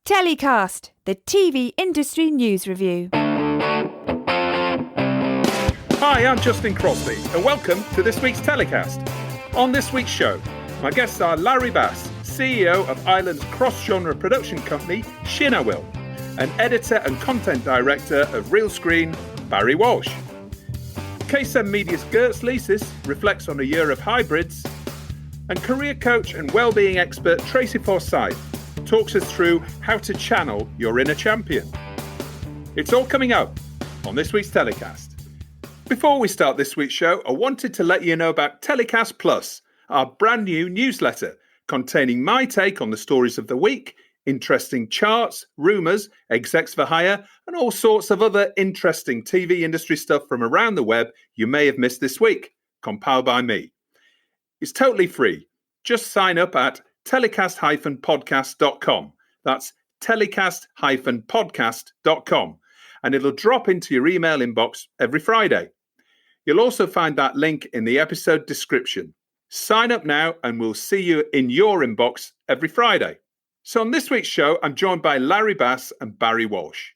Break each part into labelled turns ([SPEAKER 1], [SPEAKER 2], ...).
[SPEAKER 1] TellyCast, the TV industry news review.
[SPEAKER 2] Hi, I'm Justin Crosby, and welcome to this week's TellyCast. On this week's show, my guests are Larry Bass, CEO of Ireland's cross-genre production company, ShinAwiL, and editor and content director of Realscreen, Barry Walsh. K7 Media's Girts Licis reflects on a year of hybrids, and career coach and wellbeing expert Tracy Forsyth talks us through how to channel your inner champion. It's all coming up on this week's TellyCast. Before we start this week's show, I wanted to let you know about TellyCast Plus, our brand new newsletter containing my take on the stories of the week, interesting charts, rumours, execs for hire, and all sorts of other interesting TV industry stuff from around the web you may have missed this week, compiled by me. It's totally free. Just sign up at telecast-podcast.com. That's telecast-podcast.com. And it'll drop into your email inbox every Friday. You'll also find that link in the episode description. Sign up now and we'll see you in your inbox every Friday. So on this week's show, I'm joined by Larry Bass and Barry Walsh.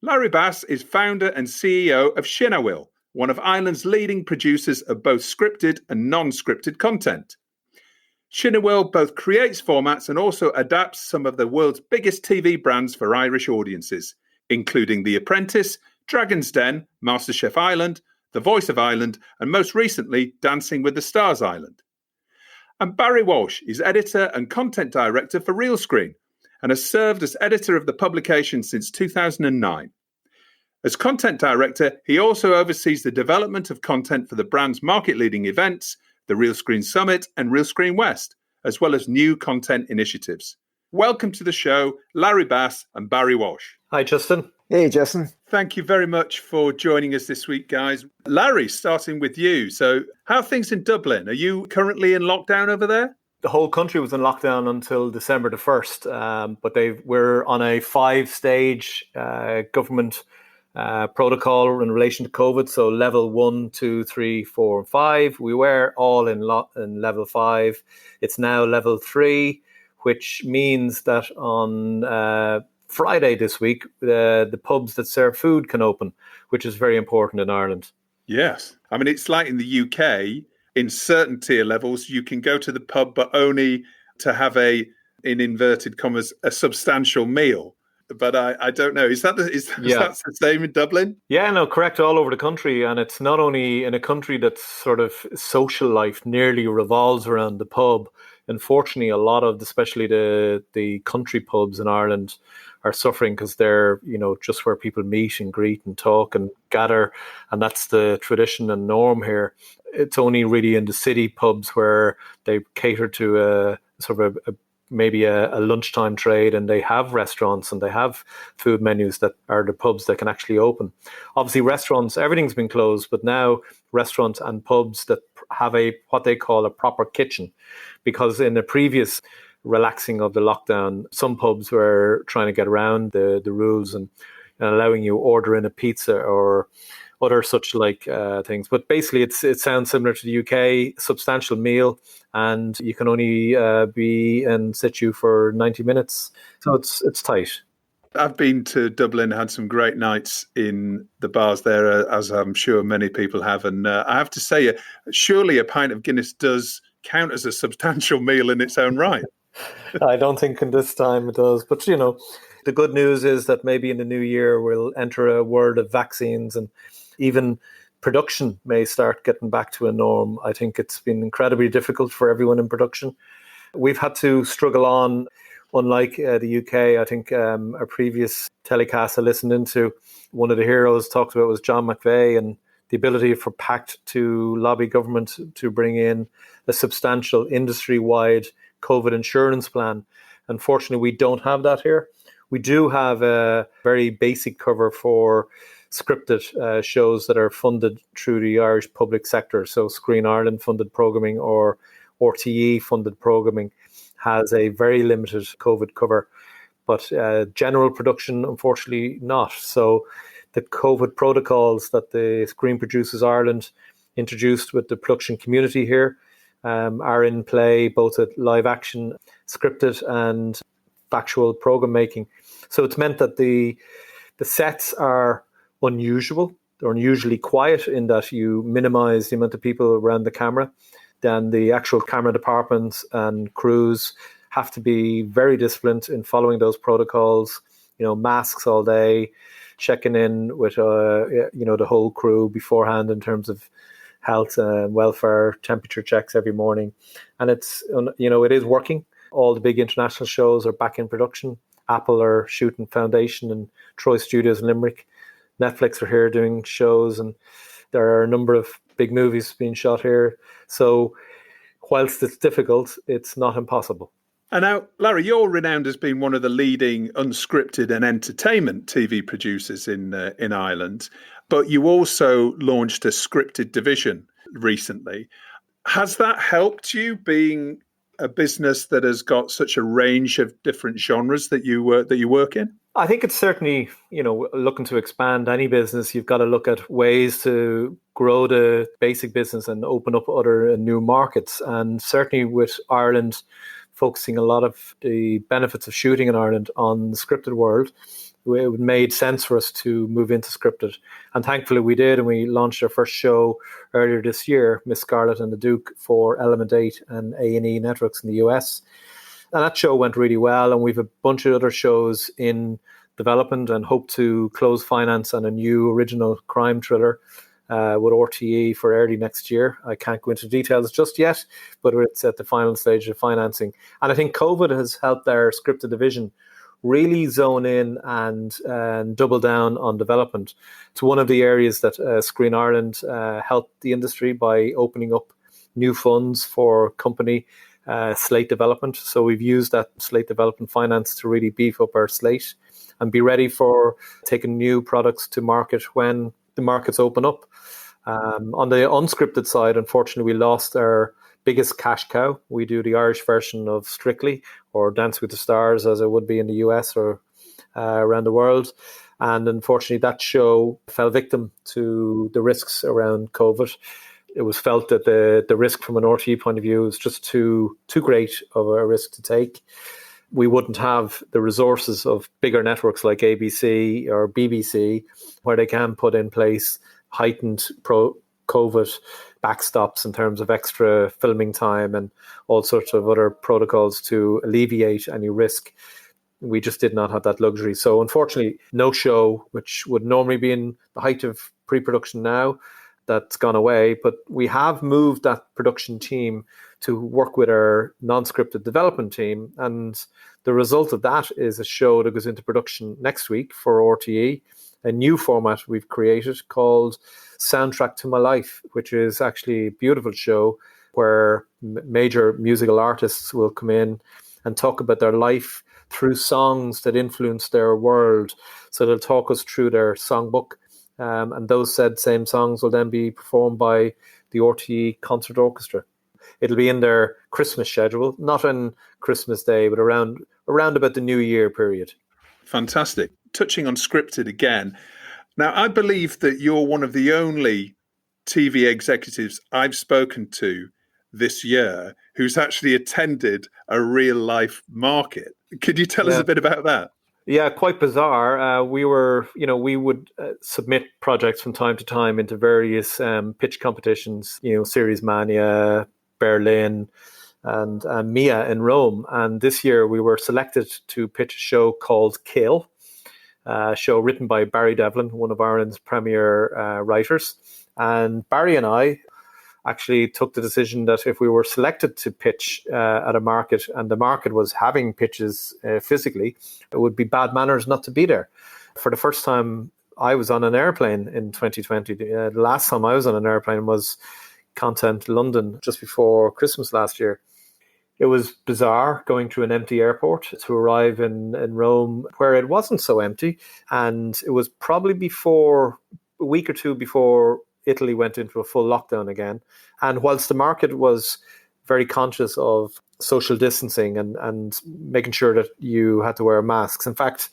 [SPEAKER 2] Larry Bass is founder and CEO of ShinAwiL, one of Ireland's leading producers of both scripted and non-scripted content. ShinAwiL both creates formats and also adapts some of the world's biggest TV brands for Irish audiences, including The Apprentice, Dragon's Den, MasterChef Ireland, The Voice of Ireland, and most recently, Dancing with the Stars Ireland. And Barry Walsh is editor and content director for Realscreen and has served as editor of the publication since 2009. As content director, he also oversees the development of content for the brand's market-leading events, the Realscreen Summit and Realscreen West, as well as new content initiatives. Welcome to the show, Larry Bass and Barry Walsh.
[SPEAKER 3] Hi, Justin.
[SPEAKER 4] Hey, Justin.
[SPEAKER 2] Thank you very much for joining us this week, guys. Larry, starting with you. So how are things in Dublin? Are you currently in lockdown over there?
[SPEAKER 3] The whole country was in lockdown until December the 1st, but we're on a 5-stage government protocol in relation to COVID. So level 1, 2, 3, 4, and 5. We were all in level 5. It's now level 3, which means that on Friday this week, the pubs that serve food can open, which is very important in Ireland.
[SPEAKER 2] Yes. I mean, it's like in the UK, in certain tier levels, you can go to the pub, but only to have in inverted commas, a substantial meal. But I don't know. Is that the same in Dublin?
[SPEAKER 3] Yeah, no, correct. All over the country. And it's not only in a country that's sort of social life nearly revolves around the pub. Unfortunately, a lot of, especially the country pubs in Ireland are suffering because they're, just where people meet and greet and talk and gather. And that's the tradition and norm here. It's only really in the city pubs where they cater to a maybe a lunchtime trade, and they have restaurants and they have food menus that are the pubs that can actually open. Obviously, restaurants, everything's been closed, but now restaurants and pubs that have what they call a proper kitchen, because in the previous relaxing of the lockdown, some pubs were trying to get around the rules and allowing you order in a pizza or other such like things. But basically, it sounds similar to the UK, substantial meal, and you can only be in situ for 90 minutes. So it's tight.
[SPEAKER 2] I've been to Dublin, had some great nights in the bars there, as I'm sure many people have. And I have to say, surely a pint of Guinness does count as a substantial meal in its own right.
[SPEAKER 3] I don't think in this time it does. But, the good news is that maybe in the new year we'll enter a world of vaccines, and even production may start getting back to a norm. I think it's been incredibly difficult for everyone in production. We've had to struggle on, unlike the UK. I think a previous telecast I listened into, one of the heroes talked about was John McVeigh and the ability for PACT to lobby government to bring in a substantial industry-wide COVID insurance plan. Unfortunately, we don't have that here. We do have a very basic cover for scripted shows that are funded through the Irish public sector. So Screen Ireland funded programming or RTE funded programming has a very limited COVID cover, but general production, unfortunately, not. So the COVID protocols that the Screen Producers Ireland introduced with the production community here are in play, both at live action, scripted and factual program making. So it's meant that the sets are unusual. They're unusually quiet in that you minimize the amount of people around the camera. Then the actual camera departments and crews have to be very disciplined in following those protocols, masks all day, checking in with, the whole crew beforehand in terms of health and welfare, temperature checks every morning. And it's, it is working. All the big international shows are back in production. Apple are shooting Foundation and Troy Studios in Limerick. Netflix are here doing shows, and there are a number of big movies being shot here. So whilst it's difficult, it's not impossible.
[SPEAKER 2] And now, Larry, you're renowned as being one of the leading unscripted and entertainment TV producers in Ireland, but you also launched a scripted division recently. Has that helped you, being a business that has got such a range of different genres that you work in?
[SPEAKER 3] I think it's certainly, looking to expand any business, you've got to look at ways to grow the basic business and open up other new markets. And certainly with Ireland focusing a lot of the benefits of shooting in Ireland on the scripted world, it made sense for us to move into scripted. And thankfully we did, and we launched our first show earlier this year, Miss Scarlet and the Duke, for Element 8 and A&E networks in the US. And that show went really well, and we've a bunch of other shows in development and hope to close finance on a new original crime thriller with RTE for early next year. I can't go into details just yet, but it's at the final stage of financing. And I think COVID has helped our scripted division really zone in and double down on development. It's one of the areas that Screen Ireland helped the industry by opening up new funds for company slate development. So we've used that slate development finance to really beef up our slate and be ready for taking new products to market when the markets open up. On the unscripted side, unfortunately, we lost our biggest cash cow. We do the Irish version of Strictly, or Dance with the Stars, as it would be in the US or around the world. And unfortunately, that show fell victim to the risks around COVID. It was felt that the risk from an RTE point of view was just too great of a risk to take. We wouldn't have the resources of bigger networks like ABC or BBC, where they can put in place heightened COVID backstops in terms of extra filming time and all sorts of other protocols to alleviate any risk. We just did not have that luxury. So unfortunately, no show, which would normally be in the height of pre-production now, that's gone away. But we have moved that production team to work with our non-scripted development team. And the result of that is a show that goes into production next week for RTE, a new format we've created called Soundtrack to My Life, which is actually a beautiful show where major musical artists will come in and talk about their life through songs that influence their world. So they'll talk us through their songbook, and those said same songs will then be performed by the RTE Concert Orchestra. It'll be in their Christmas schedule, not on Christmas Day, but around about the New Year period.
[SPEAKER 2] Fantastic. Touching on scripted again. Now, I believe that you're one of the only TV executives I've spoken to this year who's actually attended a real life market. Could you tell us a bit about that?
[SPEAKER 3] Yeah, quite bizarre. We would submit projects from time to time into various pitch competitions, Series Mania, Berlin, and Mia in Rome. And this year we were selected to pitch a show called Kill, a show written by Barry Devlin, one of Ireland's premier writers. And Barry and I actually took the decision that if we were selected to pitch at a market and the market was having pitches physically, it would be bad manners not to be there. For the first time I was on an airplane in 2020. The last time I was on an airplane was Content London just before Christmas last year. It was bizarre going through an empty airport to arrive in Rome where it wasn't so empty. And it was probably a week or two before Italy went into a full lockdown again. And whilst the market was very conscious of social distancing and making sure that you had to wear masks. In fact,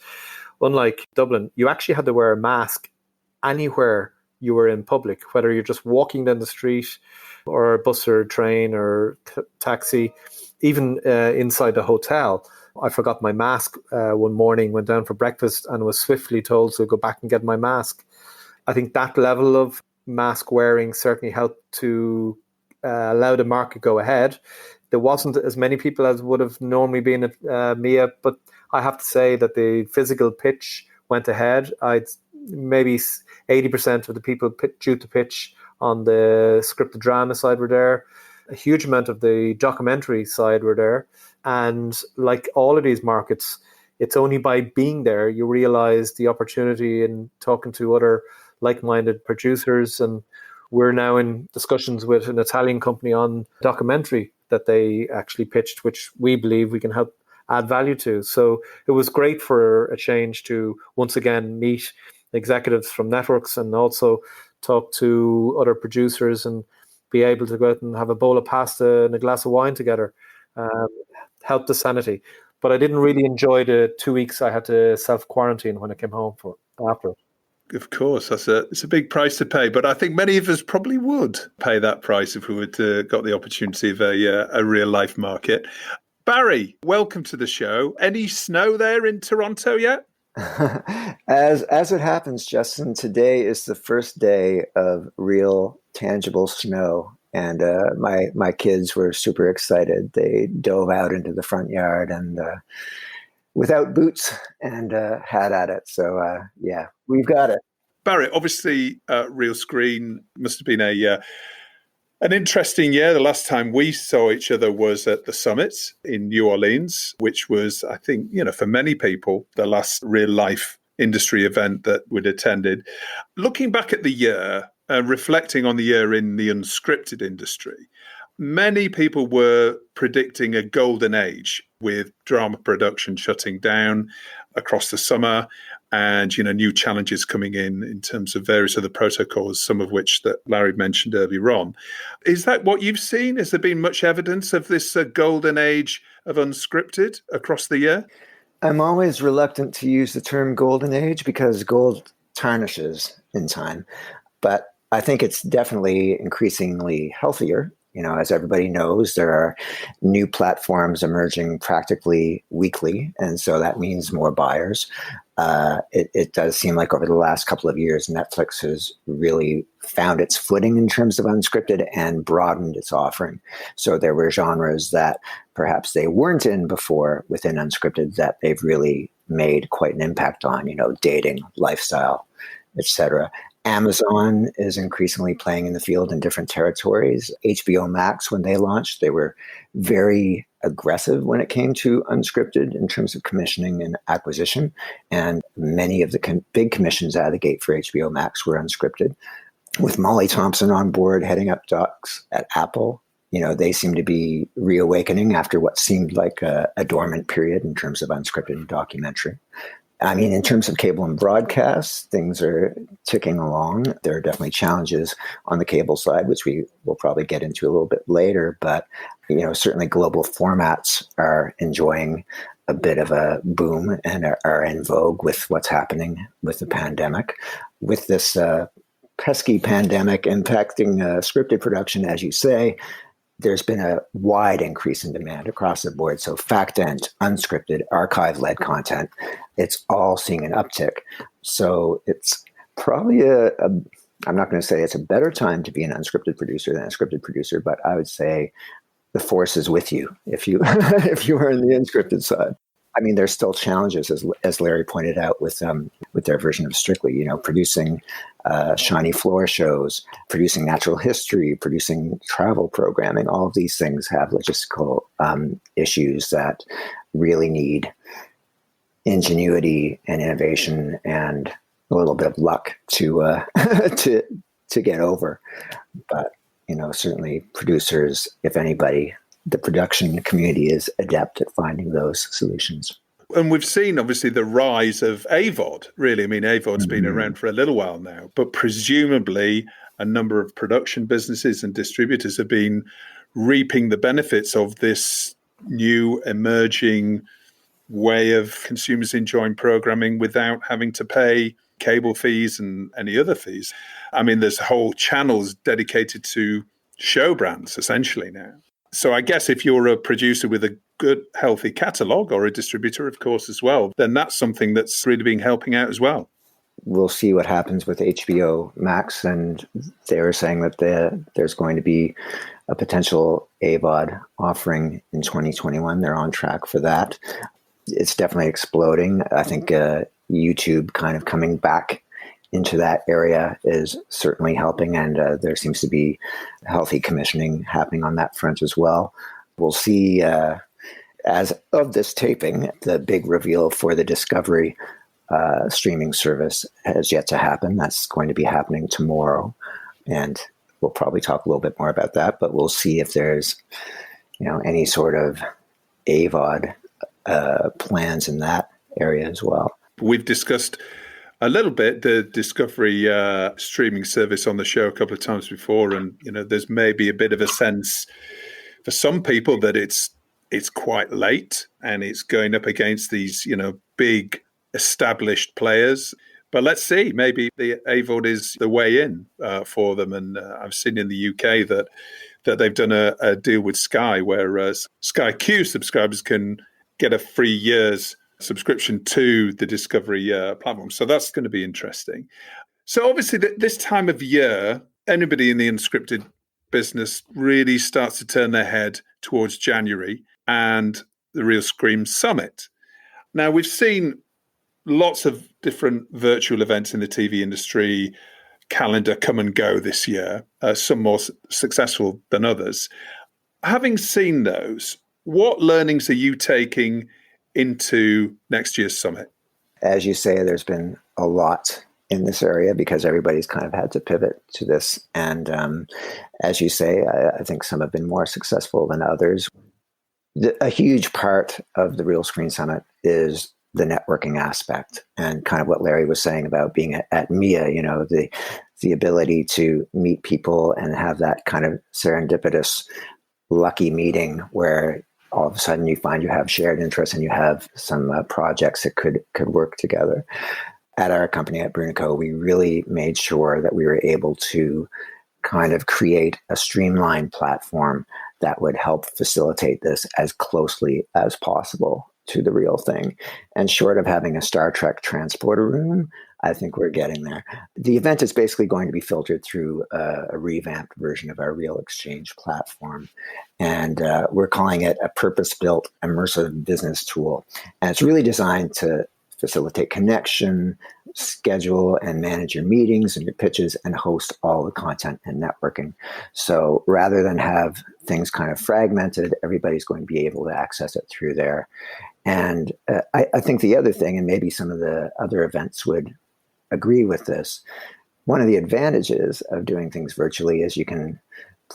[SPEAKER 3] unlike Dublin, you actually had to wear a mask anywhere you were in public, whether you're just walking down the street or a bus or a train or taxi, even inside the hotel. I forgot my mask one morning, went down for breakfast and was swiftly told to go back and get my mask. I think that level of mask wearing certainly helped to allow the market go ahead. There wasn't as many people as would have normally been at MIA, but I have to say that the physical pitch went ahead. Maybe 80% of the people due to pitch on the scripted drama side were there. A huge amount of the documentary side were there. And like all of these markets, it's only by being there you realize the opportunity in talking to other like-minded producers. And we're now in discussions with an Italian company on documentary that they actually pitched, which we believe we can help add value to. So it was great for a change to once again meet executives from networks and also talk to other producers and be able to go out and have a bowl of pasta and a glass of wine together. Help the sanity. But I didn't really enjoy the 2 weeks I had to self-quarantine when I came home after.
[SPEAKER 2] Of course, it's a big price to pay, but I think many of us probably would pay that price if we would got the opportunity of a real life market. Barry, welcome to the show. Any snow there in Toronto yet?
[SPEAKER 4] As it happens, Justin, today is the first day of real tangible snow, and my kids were super excited. They dove out into the front yard and without boots and had at it. So yeah, we've got it.
[SPEAKER 2] Barry, obviously, Realscreen must have been an interesting year. The last time we saw each other was at the summit in New Orleans, which was, I think, for many people, the last real life industry event that we'd attended. Looking back at the year and reflecting on the year in the unscripted industry, many people were predicting a golden age with drama production shutting down across the summer and, new challenges coming in terms of various other protocols, some of which that Larry mentioned earlier on. Is that what you've seen? Has there been much evidence of this golden age of unscripted across the year?
[SPEAKER 4] I'm always reluctant to use the term golden age because gold tarnishes in time. But I think it's definitely increasingly healthier. As everybody knows, there are new platforms emerging practically weekly, and so that means more buyers. It does seem like over the last couple of years, Netflix has really found its footing in terms of unscripted and broadened its offering. So there were genres that perhaps they weren't in before within unscripted that they've really made quite an impact on, dating, lifestyle, etc. Amazon is increasingly playing in the field in different territories. HBO Max, when they launched, they were very aggressive when it came to unscripted in terms of commissioning and acquisition. And many of the big commissions out of the gate for HBO Max were unscripted. With Molly Thompson on board heading up docs at Apple, they seem to be reawakening after what seemed like a dormant period in terms of unscripted and documentary. I mean, in terms of cable and broadcast, things are ticking along. There are definitely challenges on the cable side, which we will probably get into a little bit later. But, certainly global formats are enjoying a bit of a boom and are in vogue with what's happening with the pandemic. With this pesky pandemic impacting scripted production, as you say, there's been a wide increase in demand across the board. So fact-end, unscripted, archive-led content, it's all seeing an uptick. So it's probably I'm not going to say it's a better time to be an unscripted producer than a scripted producer, but I would say the force is with you if you if you are in the unscripted side. I mean, there's still challenges, as Larry pointed out, with their version of Strictly, producing shiny floor shows, producing natural history, producing travel programming. All of these things have logistical issues that really need ingenuity and innovation and a little bit of luck to to get over. But certainly producers, if anybody, the production community is adept at finding those solutions.
[SPEAKER 2] And we've seen, obviously, the rise of AVOD, really. I mean, AVOD's been around for a little while now, but presumably a number of production businesses and distributors have been reaping the benefits of this new emerging way of consumers enjoying programming without having to pay cable fees and any other fees. I mean, there's whole channels dedicated to show brands, essentially, now. So I guess if you're a producer with a good, healthy catalogue, or a distributor, of course, as well, then that's something that's really been helping out as well.
[SPEAKER 4] We'll see what happens with HBO Max, and they were saying that there's going to be a potential AVOD offering in 2021. They're on track for that. It's definitely exploding. I think YouTube kind of coming back into that area is certainly helping, and there seems to be healthy commissioning happening on that front as well. We'll see, as of this taping, the big reveal for the Discovery streaming service has yet to happen. That's going to be happening tomorrow, and we'll probably talk a little bit more about that, but we'll see if there's any sort of AVOD plans in that area as well.
[SPEAKER 2] We've discussed a little bit the Discovery streaming service on the show a couple of times before, and there's maybe a bit of a sense for some people that it's quite late and it's going up against these big established players. But let's see, maybe the AVOD is the way in for them. And I've seen in the UK that they've done a deal with Sky, where Sky Q subscribers can get a free year's subscription to the Discovery platform. So that's going to be interesting. So obviously this time of year, anybody in the unscripted business really starts to turn their head towards January and the Realscreen Summit. Now, we've seen lots of different virtual events in the TV industry calendar come and go this year, some more successful than others. Having seen those, what learnings are you taking into next year's summit?
[SPEAKER 4] As you say, there's been a lot in this area because everybody's kind of had to pivot to this. And as you say, I think some have been more successful than others. A huge part of the Realscreen Summit is the networking aspect, and kind of what Larry was saying about being at MIA, the ability to meet people and have that kind of serendipitous, lucky meeting where all of a sudden you find you have shared interests and you have some projects that could work together. At our company at Brunico, we really made sure that we were able to kind of create a streamlined platform that would help facilitate this as closely as possible to the real thing. And short of having a Star Trek transporter room, I think we're getting there. The event is basically going to be filtered through a revamped version of our Real Exchange platform. And we're calling it a purpose-built immersive business tool. And it's really designed to facilitate connection, schedule and manage your meetings and your pitches, and host all the content and networking. So rather than have things kind of fragmented, everybody's going to be able to access it through there. And I think the other thing, and maybe some of the other events would agree with this, one of the advantages of doing things virtually is you can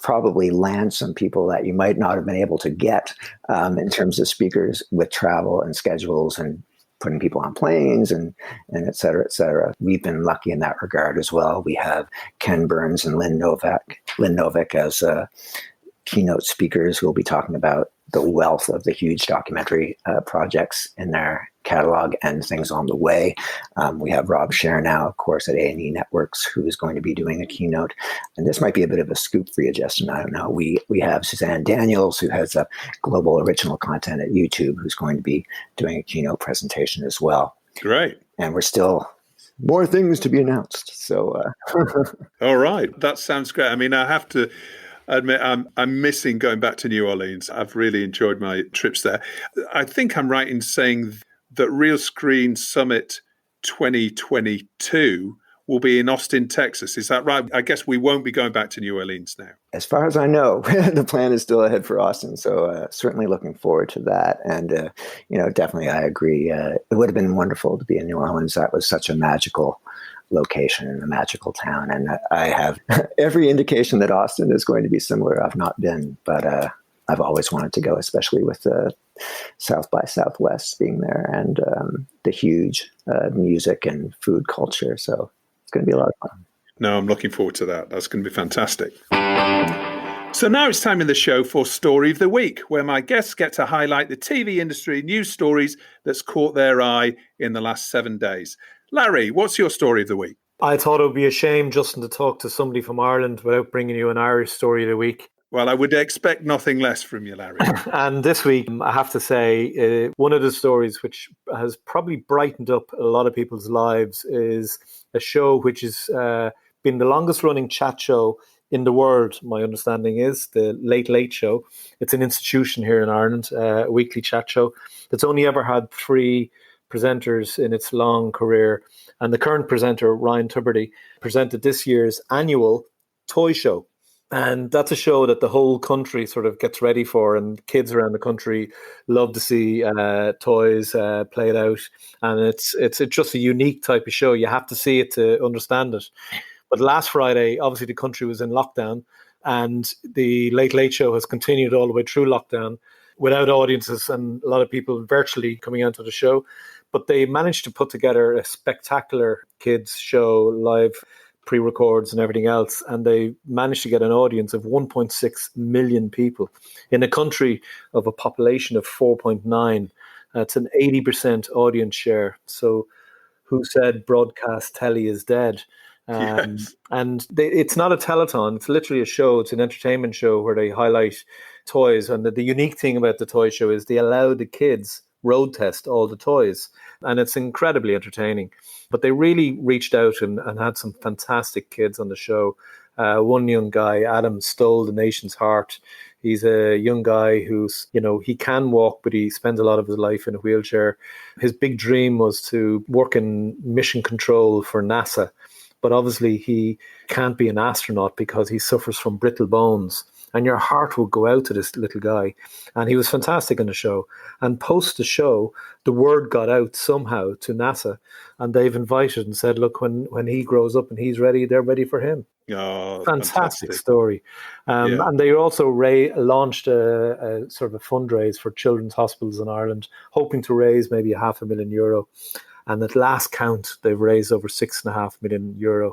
[SPEAKER 4] probably land some people that you might not have been able to get in terms of speakers with travel and schedules and putting people on planes and et cetera, et cetera. We've been lucky in that regard as well. We have Ken Burns and Lynn Novick as keynote speakers who will be talking about the wealth of the huge documentary projects in their catalog and things on the way. We have Rob Scher now, of course, at A&E Networks, who is going to be doing a keynote. And this might be a bit of a scoop for you, Justin. I don't know. We have Suzanne Daniels, who has a global original content at YouTube, who's going to be doing a keynote presentation as well.
[SPEAKER 2] Great.
[SPEAKER 4] And we're still more things to be announced. So,
[SPEAKER 2] all right. That sounds great. I mean, I have to admit, I'm missing going back to New Orleans. I've really enjoyed my trips there. I think I'm right in saying that Realscreen Summit 2022 will be in Austin, Texas. Is that right? I guess we won't be going back to New Orleans now.
[SPEAKER 4] As far as I know, the plan is still ahead for Austin. So certainly looking forward to that. And, definitely I agree. It would have been wonderful to be in New Orleans. That was such a magical location in a magical town. And I have every indication that Austin is going to be similar. I've not been, but I've always wanted to go, especially with South by Southwest being there and the huge music and food culture. So it's going to be a lot of fun.
[SPEAKER 2] No, I'm looking forward to that. That's going to be fantastic. So now it's time in the show for Story of the Week, where my guests get to highlight the TV industry news stories that's caught their eye in the last 7 days. Larry, what's your story of the week?
[SPEAKER 3] I thought it would be a shame, Justin, to talk to somebody from Ireland without bringing you an Irish story of the week.
[SPEAKER 2] Well, I would expect nothing less from you, Larry.
[SPEAKER 3] And this week, I have to say, one of the stories which has probably brightened up a lot of people's lives is a show which has been the longest running chat show in the world, my understanding is, the Late Late Show. It's an institution here in Ireland, a weekly chat show that's only ever had 3 presenters in its long career. And the current presenter, Ryan Tubridy, presented this year's annual toy show. And that's a show that the whole country sort of gets ready for, and kids around the country love to see toys played out. And it's just a unique type of show. You have to see it to understand it. But last Friday, obviously the country was in lockdown, and the Late Late Show has continued all the way through lockdown without audiences and a lot of people virtually coming onto the show. But they managed to put together a spectacular kids show, live pre-records and everything else, and they managed to get an audience of 1.6 million people in a country of a population of 4.9. It's an 80% audience share. So who said broadcast telly is dead?
[SPEAKER 2] Yes.
[SPEAKER 3] And it's not a telethon, it's literally a show. It's an entertainment show where they highlight toys. And the unique thing about the toy show is they allow the kids road test all the toys. And it's incredibly entertaining. But they really reached out and had some fantastic kids on the show. One young guy, Adam, stole the nation's heart. He's a young guy who's, he can walk, but he spends a lot of his life in a wheelchair. His big dream was to work in mission control for NASA. But obviously he can't be an astronaut because he suffers from brittle bones. And your heart will go out to this little guy. And he was fantastic in the show. And post the show, the word got out somehow to NASA. And they've invited and said, look, when he grows up and he's ready, they're ready for him.
[SPEAKER 2] Oh,
[SPEAKER 3] Fantastic story. And they also launched a sort of a fundraise for children's hospitals in Ireland, hoping to raise maybe €500,000. And at last count, they've raised over €6.5 million,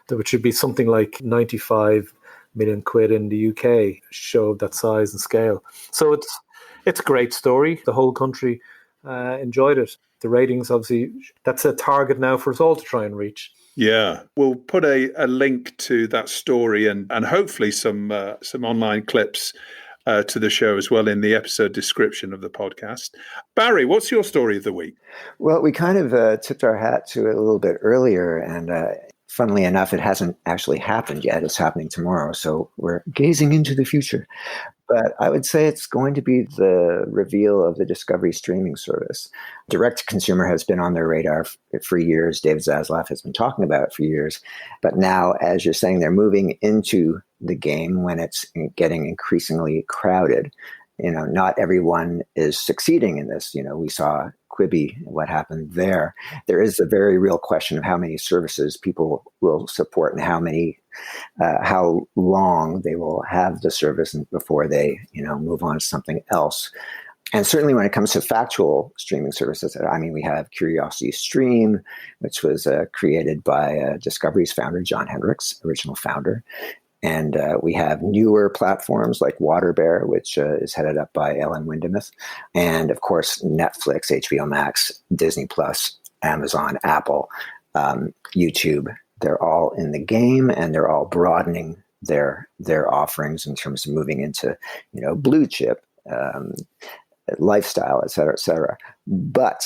[SPEAKER 3] which should be something like 95 million quid in the UK, show of that size and scale. So it's a great story. The whole country enjoyed it. The ratings, obviously, that's a target now for us all to try and reach.
[SPEAKER 2] Yeah, we'll put a link to that story and hopefully some online clips to the show as well in the episode description of the podcast. Barry, what's your story of the week?
[SPEAKER 4] Well, we kind of tipped our hat to it a little bit earlier, and funnily enough, it hasn't actually happened yet. It's happening tomorrow, so we're gazing into the future. But I would say it's going to be the reveal of the Discovery streaming service. Direct-to-consumer has been on their radar for years. David Zaslav has been talking about it for years. But now, as you're saying, they're moving into the game when it's getting increasingly crowded. Not everyone is succeeding in this. We saw Quibi, what happened there. There is a very real question of how many services people will support and how long they will have the service before they, move on to something else. And certainly when it comes to factual streaming services, we have Curiosity Stream, which was created by Discovery's founder, John Hendricks, original founder. And we have newer platforms like WaterBear, which is headed up by Ellen Windemuth. And of course, Netflix, HBO Max, Disney Plus, Amazon, Apple, YouTube. They're all in the game, and they're all broadening their offerings in terms of moving into, blue chip, lifestyle, et cetera, et cetera. But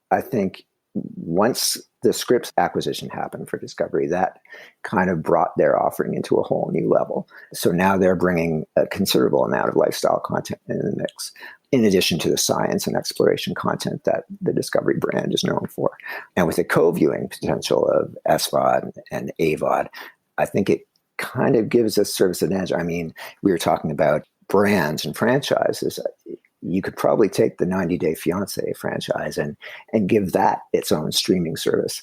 [SPEAKER 4] I think once the Scripps acquisition happened for Discovery, that kind of brought their offering into a whole new level. So now they're bringing a considerable amount of lifestyle content in the mix, in addition to the science and exploration content that the Discovery brand is known for. And with the co-viewing potential of SVOD and AVOD, I think it kind of gives us service an edge. We were talking about brands and franchises. You could probably take the 90 Day Fiancé franchise and give that its own streaming service.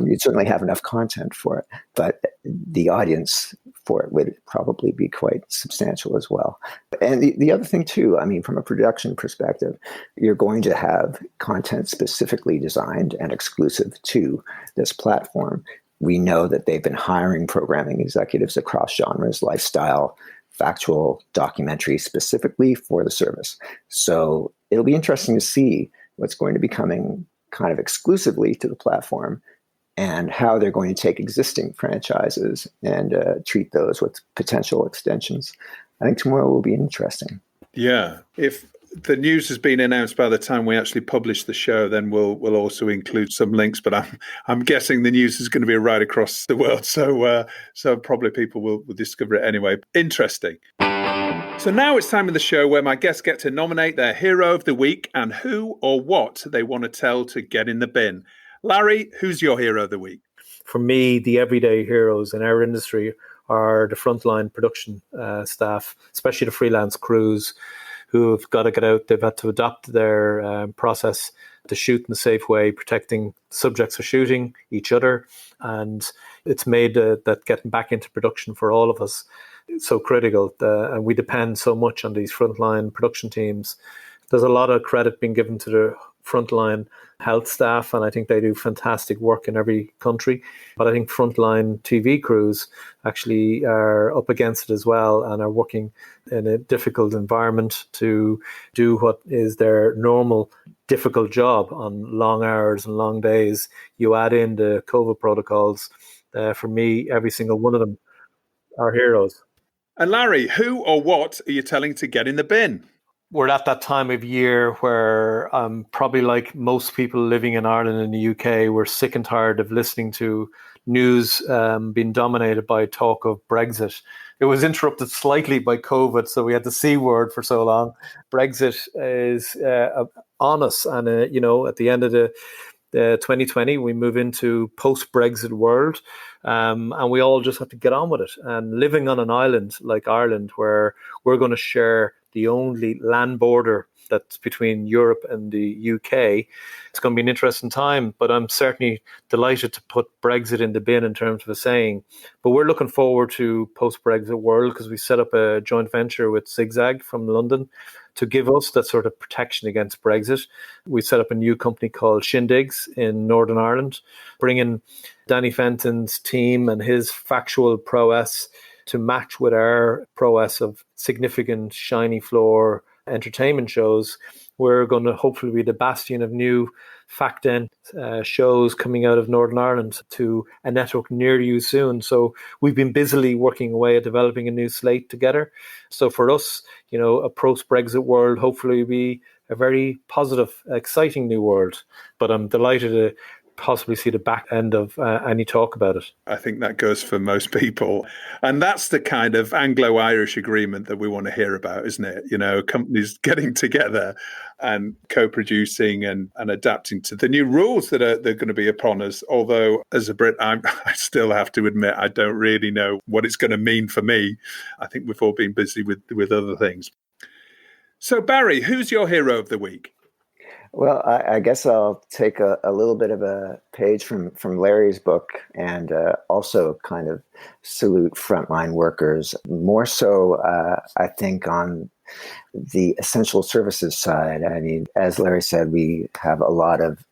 [SPEAKER 4] You'd certainly have enough content for it, but the audience for it would probably be quite substantial as well. And the other thing too, from a production perspective, you're going to have content specifically designed and exclusive to this platform. We know that they've been hiring programming executives across genres, lifestyle, factual, documentary specifically for the service. So it'll be interesting to see what's going to be coming kind of exclusively to the platform and how they're going to take existing franchises and treat those with potential extensions. I think tomorrow will be interesting.
[SPEAKER 2] Yeah. If the news has been announced by the time we actually publish the show, then we'll also include some links. But I'm guessing the news is going to be right across the world, so probably people will discover it anyway. Interesting. So now it's time in the show where my guests get to nominate their hero of the week and who or what they want to tell to get in the bin. Larry, who's your hero of the week?
[SPEAKER 3] For me, the everyday heroes in our industry are the frontline production staff, especially the freelance crews who've got to get out. They've had to adapt their process to shoot in a safe way, protecting subjects for shooting, each other. And it's made that getting back into production for all of us so critical. And we depend so much on these frontline production teams. There's a lot of credit being given to the frontline health staff, and I think they do fantastic work in every country. But I think frontline TV crews actually are up against it as well and are working in a difficult environment to do what is their normal difficult job on long hours and long days. You add in the COVID protocols. For me, every single one of them are heroes.
[SPEAKER 2] And Larry, who or what are you telling to get in the bin?
[SPEAKER 3] We're at that time of year where probably like most people living in Ireland and the UK, we're sick and tired of listening to news being dominated by talk of Brexit. It was interrupted slightly by COVID, so we had the C word for so long. Brexit is on us, and at the end of the 2020, we move into post-Brexit world, and we all just have to get on with it. And living on an island like Ireland, where we're going to share the only land border that's between Europe and the UK, it's going to be an interesting time. But I'm certainly delighted to put Brexit in the bin in terms of a saying. But we're looking forward to post-Brexit world because we set up a joint venture with Zigzag from London to give us that sort of protection against Brexit. We set up a new company called Shindigs in Northern Ireland, bringing Danny Fenton's team and his factual prowess to match with our prowess of significant shiny floor entertainment shows. We're going to hopefully be the bastion of new fact-end shows coming out of Northern Ireland to a network near you soon. So we've been busily working away at developing a new slate together. So for us, a post-Brexit world hopefully will be a very positive, exciting new world. But I'm delighted to possibly see the back end of any talk about it.
[SPEAKER 2] I think that goes for most people. And that's the kind of Anglo-Irish agreement that we want to hear about, isn't it? Companies getting together and co-producing and adapting to the new rules that they're going to be upon us. Although as a Brit, I still have to admit, I don't really know what it's going to mean for me. I think we've all been busy with other things. So Barry, who's your hero of the week?
[SPEAKER 4] Well, I guess I'll take a little bit of a page from Larry's book and also kind of salute frontline workers. More so, I think, on the essential services side. I mean, as Larry said, we have a lot of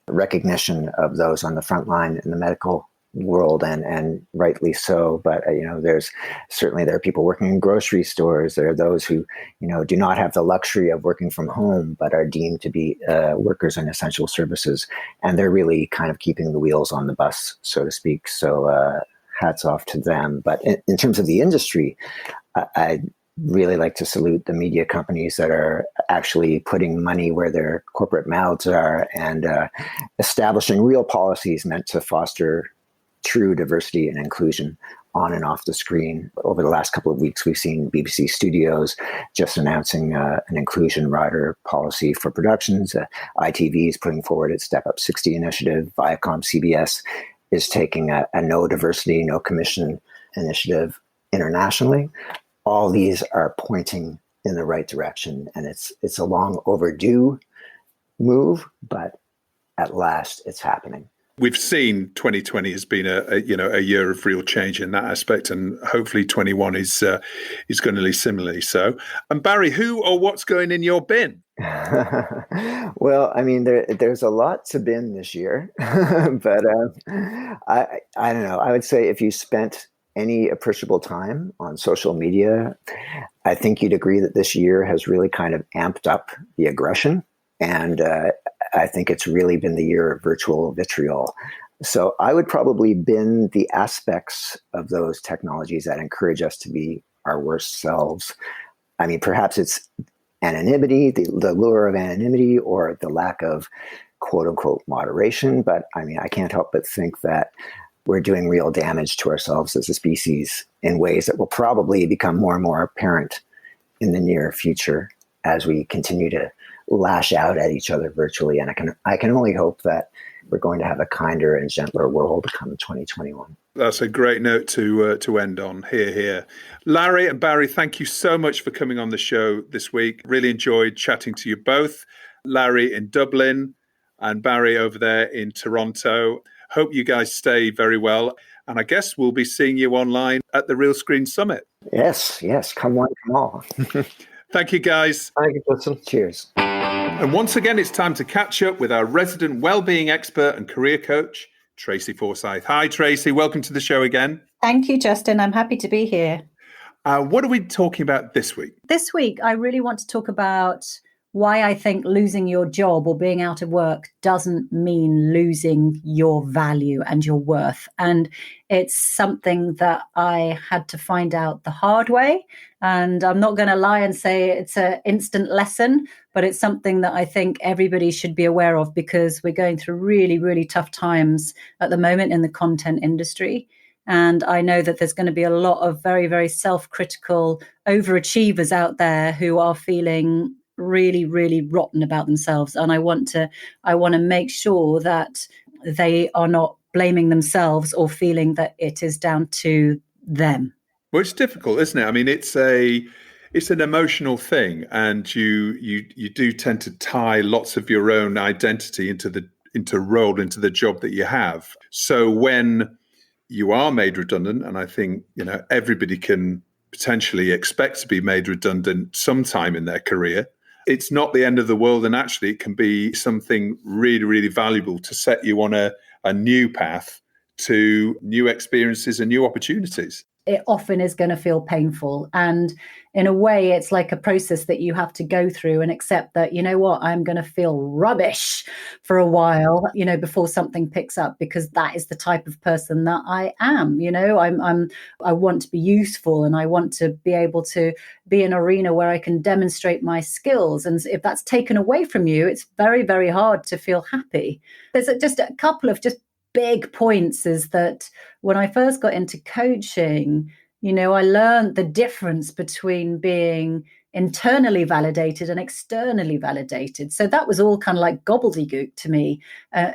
[SPEAKER 4] recognition of those on the front line in the medical world, and rightly so. But there are people working in grocery stores. There are those who do not have the luxury of working from home but are deemed to be workers in essential services, and they're really kind of keeping the wheels on the bus, so to speak. So hats off to them. But in terms of the industry, I really like to salute the media companies that are actually putting money where their corporate mouths are and establishing real policies meant to foster true diversity and inclusion on and off the screen. Over the last couple of weeks, we've seen BBC Studios just announcing an inclusion rider policy for productions. ITV is putting forward its Step Up 60 initiative. Viacom CBS is taking a no diversity, no commission initiative internationally. All these are pointing in the right direction, and it's a long overdue move, but at last it's happening.
[SPEAKER 2] We've seen 2020 has been a year of real change in that aspect, and hopefully 21 is going to be similarly so. And Barry, who or what's going in your bin?
[SPEAKER 4] Well, I mean, there's a lot to bin this year, but I don't know. I would say if you spent any appreciable time on social media, I think you'd agree that this year has really kind of amped up the aggression. And I think it's really been the year of virtual vitriol. So I would probably bin the aspects of those technologies that encourage us to be our worst selves. I mean, perhaps it's anonymity, the lure of anonymity, or the lack of quote unquote moderation. But I mean, I can't help but think that we're doing real damage to ourselves as a species in ways that will probably become more and more apparent in the near future as we continue to lash out at each other virtually. And I can only hope that we're going to have a kinder and gentler world come 2021.
[SPEAKER 2] That's a great note to end on. Here. Larry and Barry, thank you so much for coming on the show this week. Really enjoyed chatting to you both. Larry in Dublin and Barry over there in Toronto. Hope you guys stay very well. And I guess we'll be seeing you online at the Realscreen Summit.
[SPEAKER 4] Yes. Come one, come all.
[SPEAKER 2] Thank you, guys.
[SPEAKER 3] Thank you, Justin.
[SPEAKER 4] Cheers.
[SPEAKER 2] And once again, it's time to catch up with our resident wellbeing expert and career coach, Tracy Forsyth. Hi, Tracy. Welcome to the show again.
[SPEAKER 5] Thank you, Justin. I'm happy to be here.
[SPEAKER 2] What are we talking about this week?
[SPEAKER 5] This week, I really want to talk about why I think losing your job or being out of work doesn't mean losing your value and your worth. And it's something that I had to find out the hard way. And I'm not going to lie and say it's an instant lesson, but it's something that I think everybody should be aware of because we're going through really, really tough times at the moment in the content industry. And I know that there's going to be a lot of very, very self-critical overachievers out there who are feeling really, really rotten about themselves. And I want to make sure that they are not blaming themselves or feeling that it is down to them.
[SPEAKER 2] Well, it's difficult, isn't it? I mean, it's an emotional thing, and you do tend to tie lots of your own identity into the job that you have. So when you are made redundant, and I think everybody can potentially expect to be made redundant sometime in their career, it's not the end of the world, and actually it can be something really, really valuable to set you on a new path to new experiences and new opportunities.
[SPEAKER 5] It often is going to feel painful. And in a way, it's like a process that you have to go through and accept that, you know what, I'm going to feel rubbish for a while, before something picks up, because that is the type of person that I am. I want to be useful, and I want to be able to be in an arena where I can demonstrate my skills. And if that's taken away from you, it's very, very hard to feel happy. There's just a couple of just big points is that when I first got into coaching, I learned the difference between being internally validated and externally validated. So that was all kind of like gobbledygook to me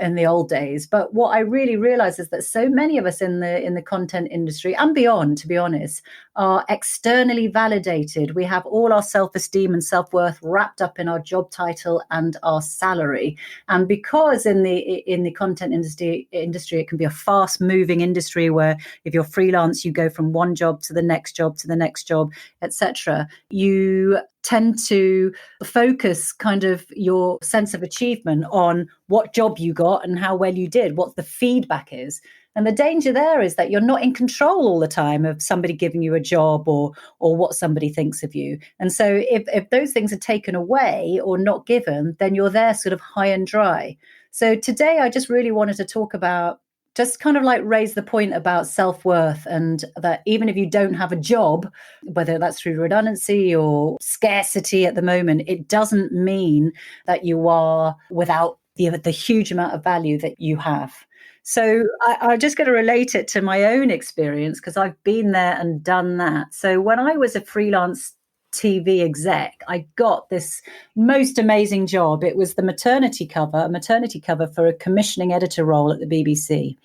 [SPEAKER 5] in the old days. But what I really realized is that so many of us in the content industry and beyond, to be honest, are externally validated. We have all our self-esteem and self-worth wrapped up in our job title and our salary. And because in the content industry, it can be a fast-moving industry where if you're freelance, you go from one job to the next job to the next job, etc. You tend to focus kind of your sense of achievement on what job you got and how well you did, what the feedback is. And the danger there is that you're not in control all the time of somebody giving you a job or what somebody thinks of you. And so if those things are taken away or not given, then you're there sort of high and dry. So today I just really wanted to talk about just kind of like raise the point about self-worth, and that even if you don't have a job, whether that's through redundancy or scarcity at the moment, it doesn't mean that you are without the huge amount of value that you have. So I'm just going to relate it to my own experience because I've been there and done that. So when I was a freelance TV exec, I got this most amazing job. It was a maternity cover for a commissioning editor role at the BBC.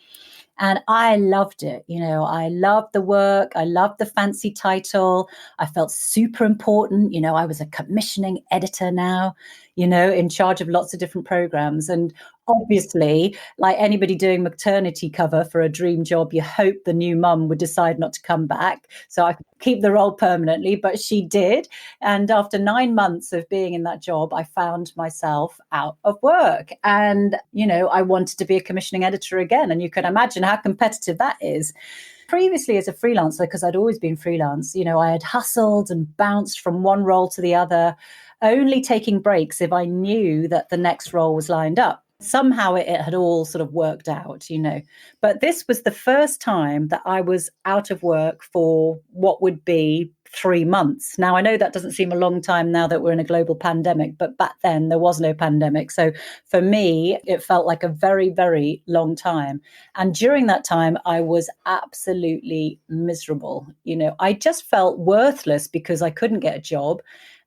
[SPEAKER 5] And I loved it. I loved the work. I loved the fancy title. I felt super important. I was a commissioning editor now, in charge of lots of different programs. And obviously, like anybody doing maternity cover for a dream job, you hope the new mum would decide not to come back so I could keep the role permanently, but she did. And after 9 months of being in that job, I found myself out of work. And, I wanted to be a commissioning editor again. And you can imagine how competitive that is. Previously as a freelancer, because I'd always been freelance, I had hustled and bounced from one role to the other, only taking breaks if I knew that the next role was lined up. Somehow it had all sort of worked out, But this was the first time that I was out of work for what would be 3 months. Now, I know that doesn't seem a long time now that we're in a global pandemic, but back then there was no pandemic. So for me, it felt like a very, very long time. And during that time, I was absolutely miserable. I just felt worthless because I couldn't get a job.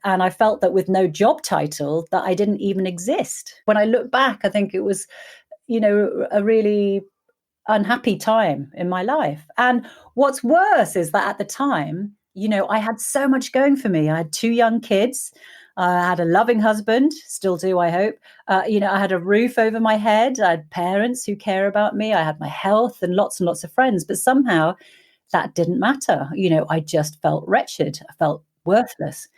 [SPEAKER 5] And I felt that with no job title, that I didn't even exist. When I look back, I think it was, a really unhappy time in my life. And what's worse is that at the time, I had so much going for me. I had 2 young kids. I had a loving husband, still do, I hope. I had a roof over my head. I had parents who care about me. I had my health and lots of friends. But somehow that didn't matter. I just felt wretched. I felt worthless.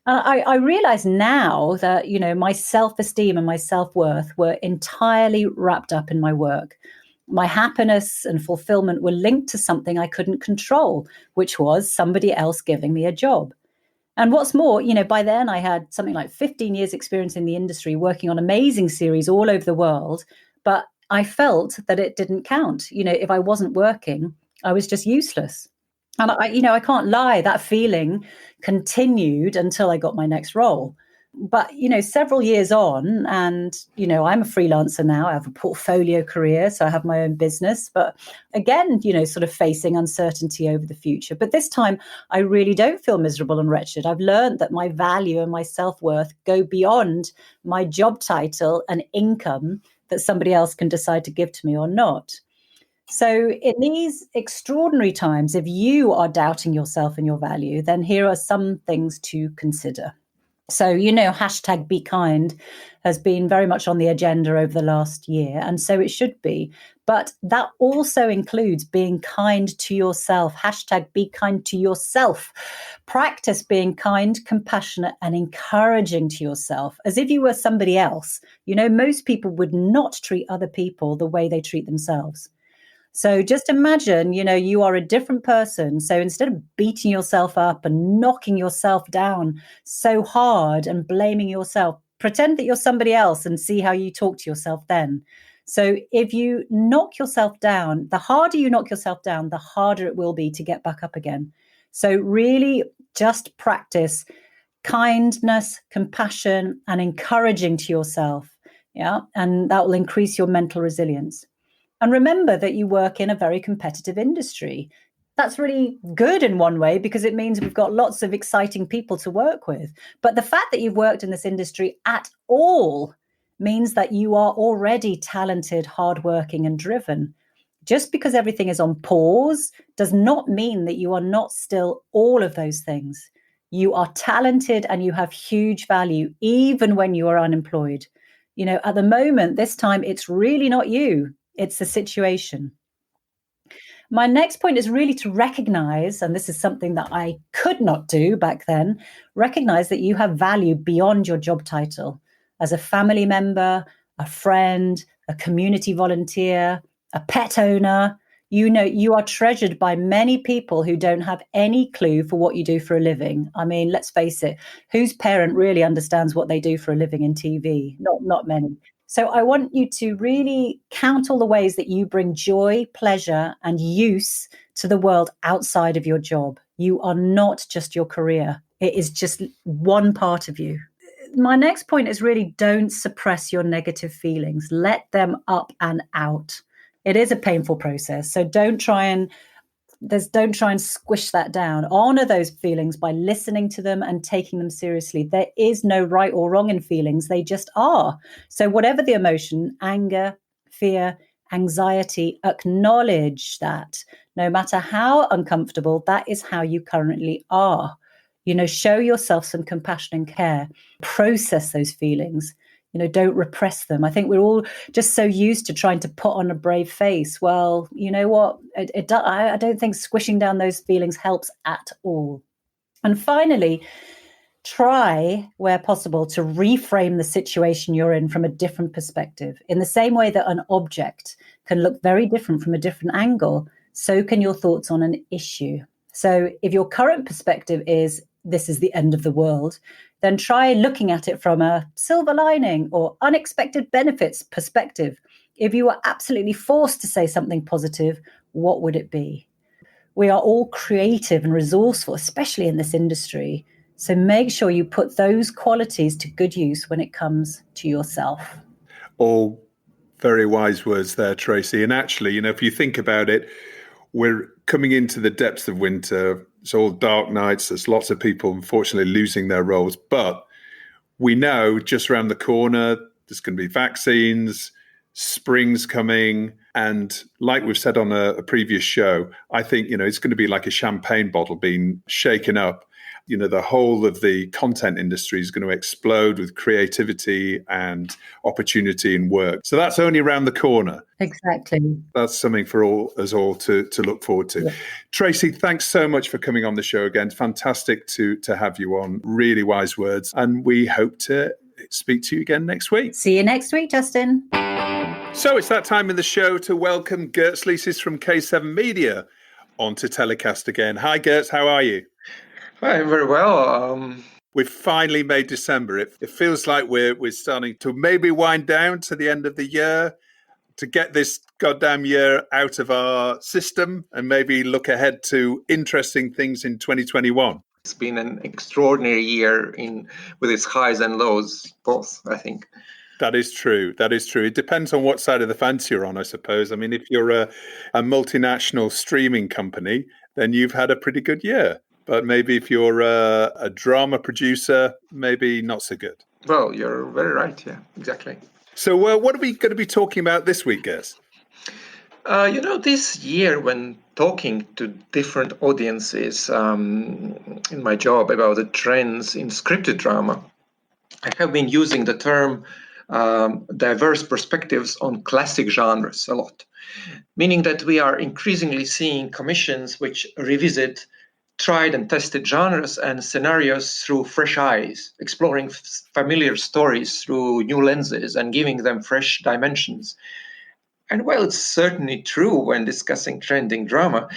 [SPEAKER 5] And I realize now that, my self-esteem and my self-worth were entirely wrapped up in my work. My happiness and fulfillment were linked to something I couldn't control, which was somebody else giving me a job. And what's more, by then I had something like 15 years experience in the industry, working on amazing series all over the world. But I felt that it didn't count. If I wasn't working, I was just useless. And I can't lie, that feeling continued until I got my next role. But, several years on, and, I'm a freelancer now, I have a portfolio career, so I have my own business. But again, sort of facing uncertainty over the future. But this time, I really don't feel miserable and wretched. I've learned that my value and my self-worth go beyond my job title and income that somebody else can decide to give to me or not. So in these extraordinary times, if you are doubting yourself and your value, then here are some things to consider. So, hashtag Be Kind has been very much on the agenda over the last year, and so it should be. But that also includes being kind to yourself. Hashtag Be Kind to yourself. Practice being kind, compassionate, and encouraging to yourself as if you were somebody else. Most people would not treat other people the way they treat themselves. So just imagine, you are a different person. So instead of beating yourself up and knocking yourself down so hard and blaming yourself, pretend that you're somebody else and see how you talk to yourself then. So if you knock yourself down, the harder you knock yourself down, the harder it will be to get back up again. So really just practice kindness, compassion, and encouraging to yourself. Yeah. And that will increase your mental resilience. And remember that you work in a very competitive industry. That's really good in one way because it means we've got lots of exciting people to work with. But the fact that you've worked in this industry at all means that you are already talented, hardworking, and driven. Just because everything is on pause does not mean that you are not still all of those things. You are talented and you have huge value, even when you are unemployed. At the moment, this time, it's really not you. It's the situation. My next point is really to recognize, and this is something that I could not do back then, recognize that you have value beyond your job title. As a family member, a friend, a community volunteer, a pet owner, you are treasured by many people who don't have any clue for what you do for a living. I mean, let's face it, whose parent really understands what they do for a living in TV? Not many. So I want you to really count all the ways that you bring joy, pleasure, and use to the world outside of your job. You are not just your career. It is just one part of you. My next point is really don't suppress your negative feelings. Let them up and out. It is a painful process. So don't try and squish that down. Honor those feelings by listening to them and taking them seriously. There is no right or wrong in feelings. They just are. So whatever the emotion, anger, fear, anxiety, acknowledge that. No matter how uncomfortable, that is how you currently are. Show yourself some compassion and care. Process those feelings. Don't repress them. I think we're all just so used to trying to put on a brave face. Well, you know what? I don't think squishing down those feelings helps at all. And finally, try, where possible, to reframe the situation you're in from a different perspective. In the same way that an object can look very different from a different angle, so can your thoughts on an issue. So if your current perspective is, this is the end of the world, then try looking at it from a silver lining or unexpected benefits perspective. If you were absolutely forced to say something positive, what would it be? We are all creative and resourceful, especially in this industry. So make sure you put those qualities to good use when it comes to yourself.
[SPEAKER 2] All very wise words there, Tracy. And actually, if you think about it, we're coming into the depths of winter. It's all dark nights. There's lots of people, unfortunately, losing their roles. But we know just around the corner, there's going to be vaccines, spring's coming. And like we've said on a previous show, I think, it's going to be like a champagne bottle being shaken up. The whole of the content industry is going to explode with creativity and opportunity and work. So that's only around the corner.
[SPEAKER 5] Exactly.
[SPEAKER 2] That's something for us all to look forward to. Yeah. Tracy, thanks so much for coming on the show again. Fantastic to have you on. Really wise words. And we hope to speak to you again next week.
[SPEAKER 5] See you next week, Justin.
[SPEAKER 2] So it's that time in the show to welcome Girts Licis from K7 Media onto TellyCast again. Hi, Girts. How are you?
[SPEAKER 6] Hi, very well.
[SPEAKER 2] We've finally made December. It feels like we're starting to maybe wind down to the end of the year to get this goddamn year out of our system and maybe look ahead to interesting things in 2021.
[SPEAKER 6] It's been an extraordinary year with its highs and lows, both, I think.
[SPEAKER 2] That is true. It depends on what side of the fence you're on, I suppose. I mean, if you're a multinational streaming company, then you've had a pretty good year. But maybe if you're a drama producer, maybe not so good.
[SPEAKER 6] Well, you're very right. Yeah, exactly.
[SPEAKER 2] So what are we going to be talking about this week, guys?
[SPEAKER 6] This year when talking to different audiences in my job about the trends in scripted drama, I have been using the term diverse perspectives on classic genres a lot, meaning that we are increasingly seeing commissions which revisit tried and tested genres and scenarios through fresh eyes, exploring familiar stories through new lenses and giving them fresh dimensions. And while it's certainly true when discussing trending drama,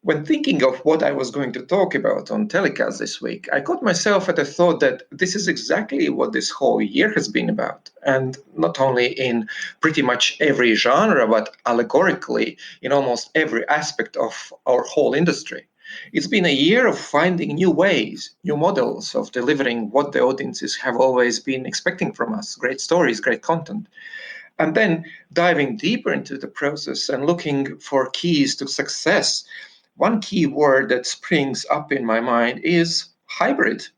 [SPEAKER 6] when thinking of what I was going to talk about on TellyCast this week, I caught myself at the thought that this is exactly what this whole year has been about. And not only in pretty much every genre, but allegorically in almost every aspect of our whole industry. It's been a year of finding new ways, new models of delivering what the audiences have always been expecting from us, great stories, great content. And then diving deeper into the process and looking for keys to success. One key word that springs up in my mind is hybrid.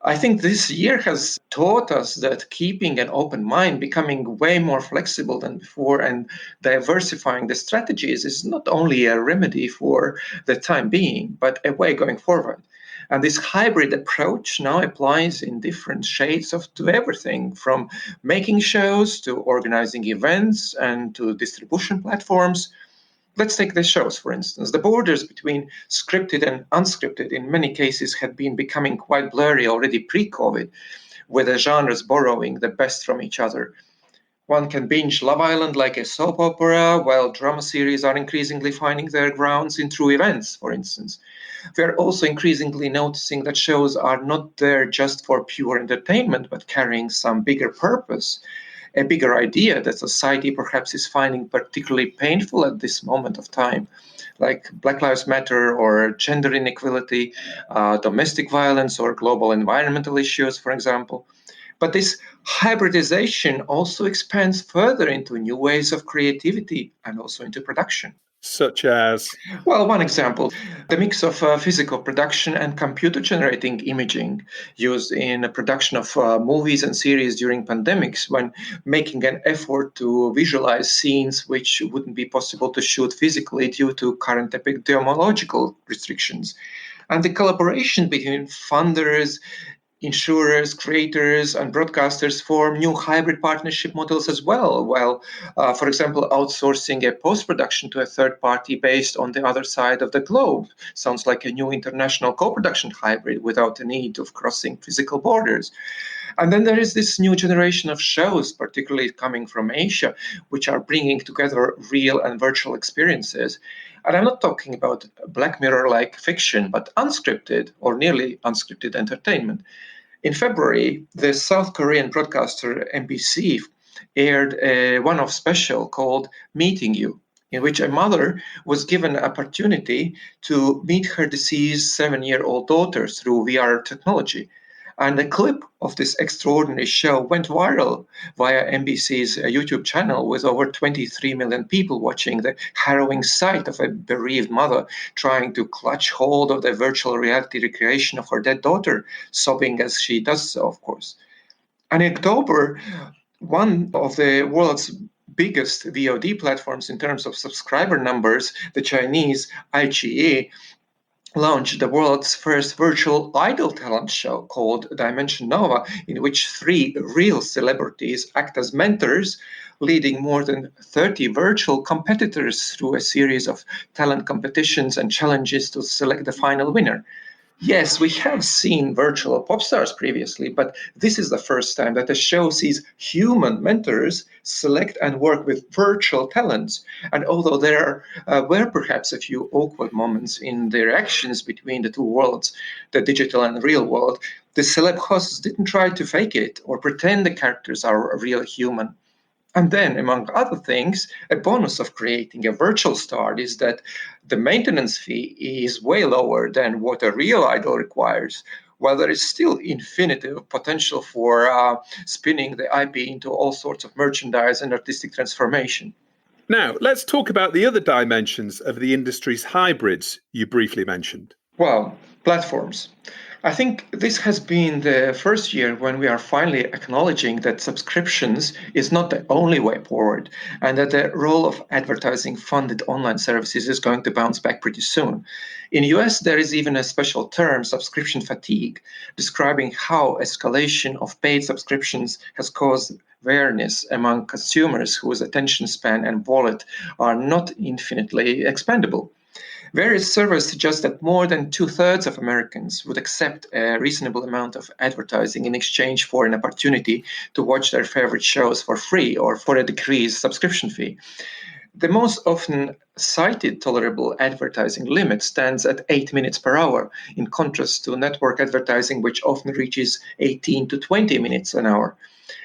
[SPEAKER 6] I think this year has taught us that keeping an open mind, becoming way more flexible than before, and diversifying the strategies is not only a remedy for the time being, but a way going forward. And this hybrid approach now applies in different shades to everything from making shows to organizing events and to distribution platforms. Let's take the shows, for instance. The borders between scripted and unscripted in many cases had been becoming quite blurry already pre-COVID, with the genres borrowing the best from each other. One can binge Love Island like a soap opera, while drama series are increasingly finding their grounds in true events, for instance. We are also increasingly noticing that shows are not there just for pure entertainment, but carrying some bigger purpose, a bigger idea that society perhaps is finding particularly painful at this moment of time, like Black Lives Matter or gender inequality, domestic violence or global environmental issues, for example. But this hybridization also expands further into new ways of creativity and also into production.
[SPEAKER 2] Such as?
[SPEAKER 6] Well, one example, the mix of physical production and computer-generating imaging used in the production of movies and series during pandemics when making an effort to visualize scenes which wouldn't be possible to shoot physically due to current epidemiological restrictions. And the collaboration between funders, insurers, creators, and broadcasters form new hybrid partnership models as well, while, for example, outsourcing a post-production to a third party based on the other side of the globe. Sounds like a new international co-production hybrid without the need of crossing physical borders. And then there is this new generation of shows, particularly coming from Asia, which are bringing together real and virtual experiences. And I'm not talking about Black Mirror-like fiction, but unscripted or nearly unscripted entertainment. In February, the South Korean broadcaster MBC aired a one-off special called Meeting You, in which a mother was given an opportunity to meet her deceased 7-year-old daughter through VR technology. And a clip of this extraordinary show went viral via NBC's YouTube channel, with over 23 million people watching the harrowing sight of a bereaved mother trying to clutch hold of the virtual reality recreation of her dead daughter, sobbing as she does so, of course. And in October, one of the world's biggest VOD platforms in terms of subscriber numbers, the Chinese iQIYI, launched the world's first virtual idol talent show called Dimension Nova, in which 3 real celebrities act as mentors, leading more than 30 virtual competitors through a series of talent competitions and challenges to select the final winner. Yes, we have seen virtual pop stars previously, but this is the first time that a show sees human mentors select and work with virtual talents. And although there were perhaps a few awkward moments in the interactions between the two worlds, the digital and real world, the celeb hosts didn't try to fake it or pretend the characters are a real human. And then, among other things, a bonus of creating a virtual star is that the maintenance fee is way lower than what a real idol requires, while there is still infinite potential for spinning the IP into all sorts of merchandise and artistic transformation.
[SPEAKER 2] Now, let's talk about the other dimensions of the industry's hybrids you briefly mentioned.
[SPEAKER 6] Well, platforms. I think this has been the first year when we are finally acknowledging that subscriptions is not the only way forward, and that the role of advertising-funded online services is going to bounce back pretty soon. In the US, there is even a special term, subscription fatigue, describing how escalation of paid subscriptions has caused awareness among consumers whose attention span and wallet are not infinitely expandable. Various surveys suggest that more than 2/3 of Americans would accept a reasonable amount of advertising in exchange for an opportunity to watch their favorite shows for free or for a decreased subscription fee. The most often cited tolerable advertising limit stands at 8 minutes per hour, in contrast to network advertising, which often reaches 18 to 20 minutes an hour.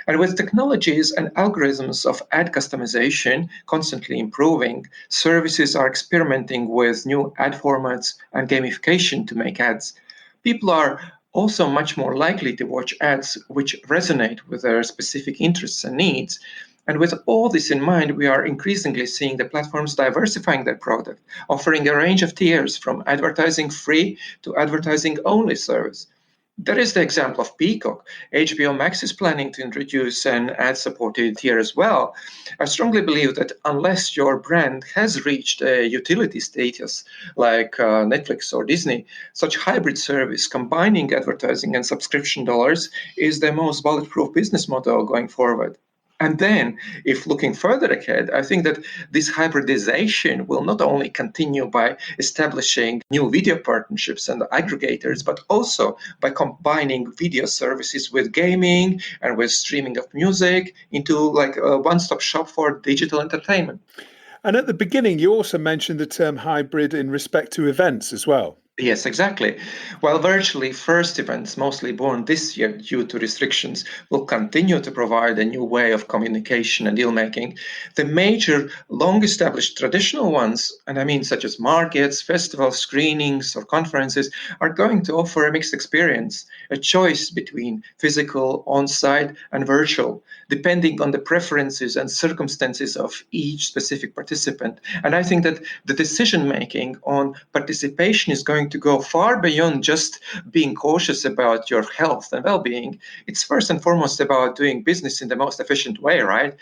[SPEAKER 6] And with technologies and algorithms of ad customization constantly improving, services are experimenting with new ad formats and gamification to make ads. People are also much more likely to watch ads which resonate with their specific interests and needs. And with all this in mind, we are increasingly seeing the platforms diversifying their product, offering a range of tiers from advertising free to advertising only service. There is the example of Peacock. HBO Max is planning to introduce an ad-supported tier as well. I strongly believe that unless your brand has reached a utility status like Netflix or Disney, such hybrid service combining advertising and subscription dollars is the most bulletproof business model going forward. And then, if looking further ahead, I think that this hybridization will not only continue by establishing new video partnerships and aggregators, but also by combining video services with gaming and with streaming of music into like a one-stop shop for digital entertainment.
[SPEAKER 2] And at the beginning, you also mentioned the term hybrid in respect to events as well.
[SPEAKER 6] Yes, exactly. While virtually first events, mostly born this year due to restrictions, will continue to provide a new way of communication and deal-making, the major, long-established traditional ones, and I mean such as markets, festivals, screenings, or conferences, are going to offer a mixed experience, a choice between physical, on-site, and virtual, depending on the preferences and circumstances of each specific participant. And I think that the decision-making on participation is going to go far beyond just being cautious about your health and well-being. It's first and foremost about doing business in the most efficient way, right?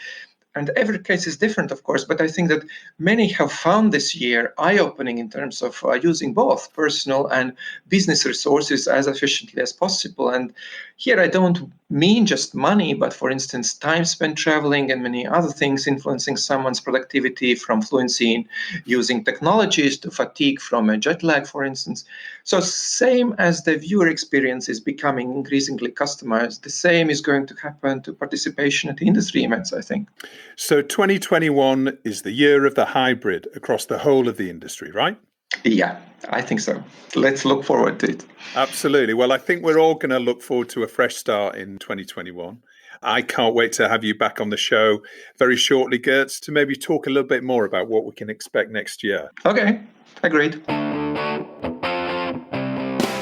[SPEAKER 6] And every case is different, of course, but I think that many have found this year eye-opening in terms of using both personal and business resources as efficiently as possible. And here I don't mean just money, but for instance, time spent traveling and many other things influencing someone's productivity, from fluency in using technologies to fatigue from a jet lag, for instance. So same as the viewer experience is becoming increasingly customized, the same is going to happen to participation at industry events, I think.
[SPEAKER 2] So 2021 is the year of the hybrid across the whole of the industry, right?
[SPEAKER 6] Yeah, I think so. Let's look forward to it.
[SPEAKER 2] Absolutely. Well, I think we're all going to look forward to a fresh start in 2021. I can't wait to have you back on the show very shortly, Girts, to maybe talk a little bit more about what we can expect next year.
[SPEAKER 6] Okay, agreed.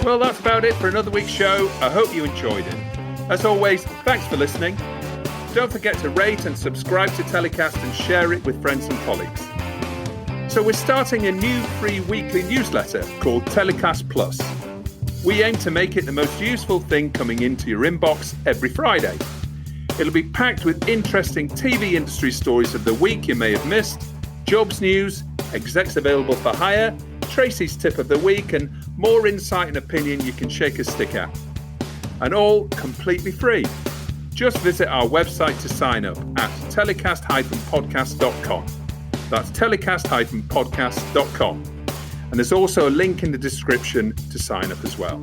[SPEAKER 2] Well, that's about it for another week's show. I hope you enjoyed it. As always, thanks for listening. Don't forget to rate and subscribe to TellyCast and share it with friends and colleagues. So we're starting a new free weekly newsletter called TellyCast Plus. We aim to make it the most useful thing coming into your inbox every Friday. It'll be packed with interesting TV industry stories of the week you may have missed, jobs news, execs available for hire, Tracy's tip of the week, and more insight and opinion you can shake a stick at. And all completely free. Just visit our website to sign up at telecast-podcast.com. That's telecast-podcast.com. And there's also a link in the description to sign up as well.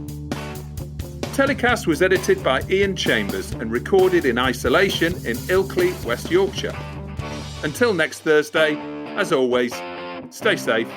[SPEAKER 2] TellyCast was edited by Ian Chambers and recorded in isolation in Ilkley, West Yorkshire. Until next Thursday, as always, stay safe